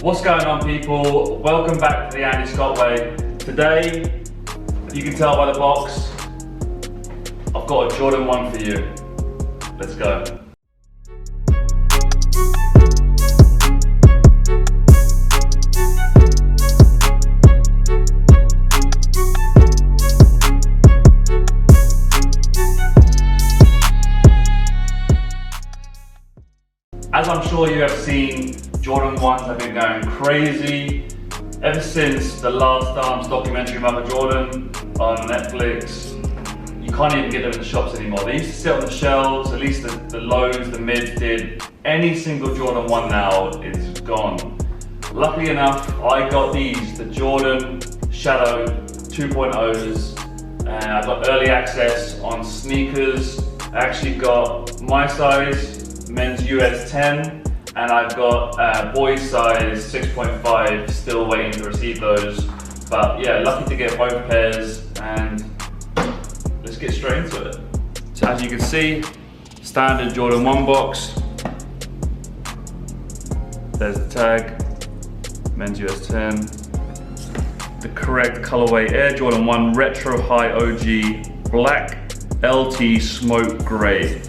What's going on, people? Welcome back to the Andy Scott Way. Today, you can tell by the box, I've got a Jordan 1 for you. Let's go. As I'm sure you have seen, Jordan 1s have been going crazy ever since the Last Dance documentary Michael Jordan on Netflix. You can't even get them in the shops anymore. They used to sit on the shelves, at least the lows, the mids did. Any single Jordan 1 now is gone. Luckily enough, I got these, the Jordan Shadow 2.0s. I got early access on sneakers. I actually got my size, men's US 10, and I've got boys size 6.5, still waiting to receive those. But yeah, lucky to get both pairs, and let's get straight into it. So as you can see, standard Jordan 1 box. There's the tag, men's US 10. The correct colorway, Air Jordan 1 Retro High OG Black LT Smoke Gray.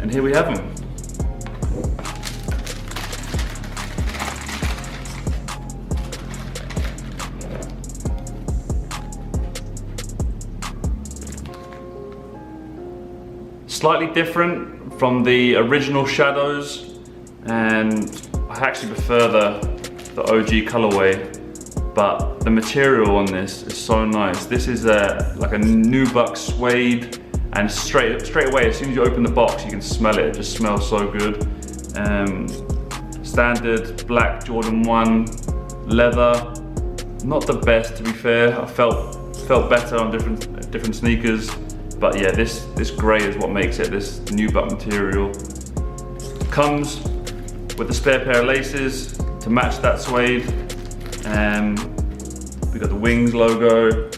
And here we have them. Slightly different from the original Shadows, and I actually prefer the OG colorway, but the material on this is so nice. This is like a nubuck suede, and straight away, as soon as you open the box, you can smell it. It just smells so good. Standard black Jordan 1 leather, not the best to be fair. I felt better on different sneakers, but yeah, this gray is what makes it this nubuck material. Comes with a spare pair of laces to match that suede. We got the Wings logo.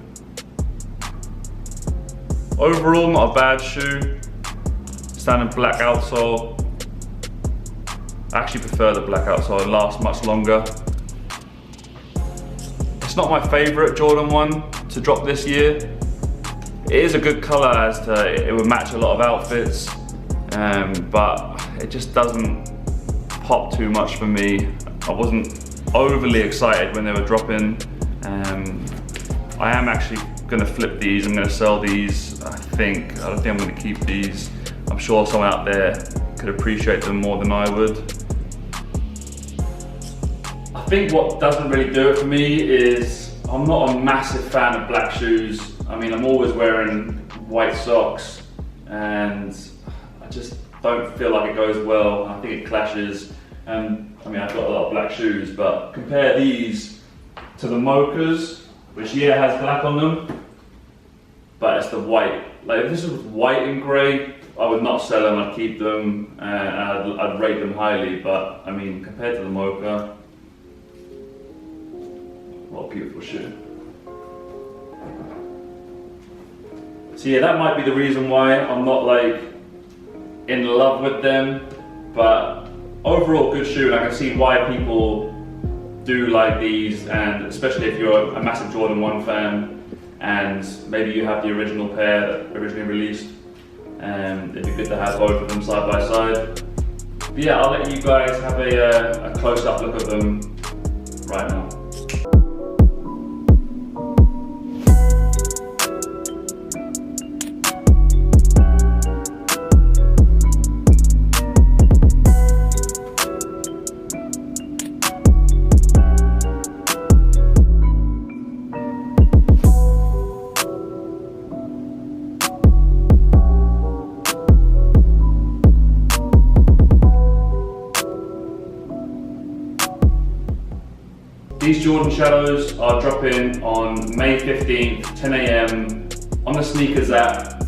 Overall, not a bad shoe. Standard black outsole. I actually prefer the black outsole, it lasts much longer. It's not my favorite Jordan 1 to drop this year. It is a good color, as to it would match a lot of outfits, but it just doesn't pop too much for me. I wasn't overly excited when they were dropping. I am actually gonna flip these. I'm gonna sell these. I don't think I'm gonna keep these. I'm sure someone out there could appreciate them more than I would. I think what doesn't really do it for me is I'm not a massive fan of black shoes. I mean, I'm always wearing white socks, and I just don't feel like it goes well. I think it clashes. I mean, I've got a lot of black shoes, but compare these to the Mochas, which has black on them, but it's the white. Like, if this was white and grey, I would not sell them, I'd keep them, and I'd rate them highly, but I mean, compared to the Mocha, what a beautiful shoe. So yeah, that might be the reason why I'm not like in love with them, but overall good shoe, and I can see why people do like these, and especially if you're a massive Jordan 1 fan and maybe you have the original pair that originally released, it'd be good to have both of them side by side. But yeah, I'll let you guys have a close-up look at them right now. These Jordan Shadows are dropping on May 15th, 10 AM on the SNKRS app.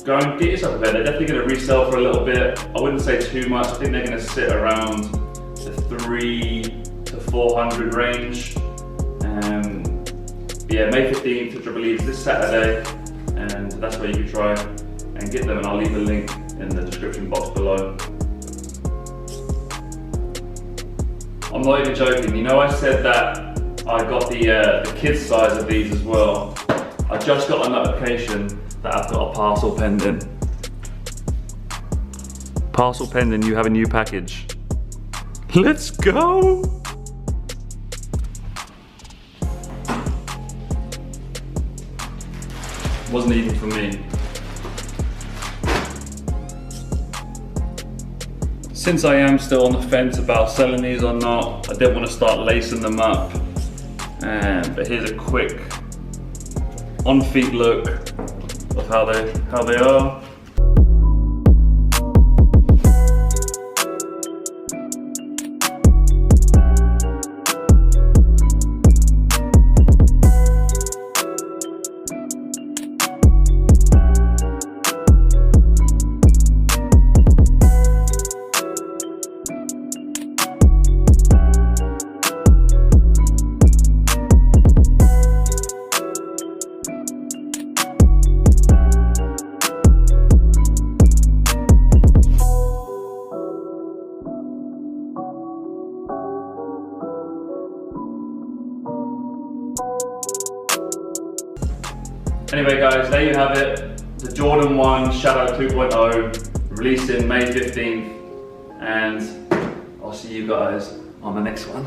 Go and get yourself a pair. They're definitely going to resell for a little bit. I wouldn't say too much. I think they're going to sit around the 300 to 400 range. Yeah, May 15th, which I believe is this Saturday, and that's where you can try and get them, and I'll leave a link in the description box below. I'm not even joking. You know, I said that I got the kids size of these as well. I just got a notification that I've got a parcel pending. Parcel pending, you have a new package. Let's go! Wasn't even for me. Since I am still on the fence about selling these or not, I didn't want to start lacing them up. But here's a quick on-feet look of how they are. Anyway guys, there you have it. The Jordan 1 Shadow 2.0, releasing May 15th. And I'll see you guys on the next one.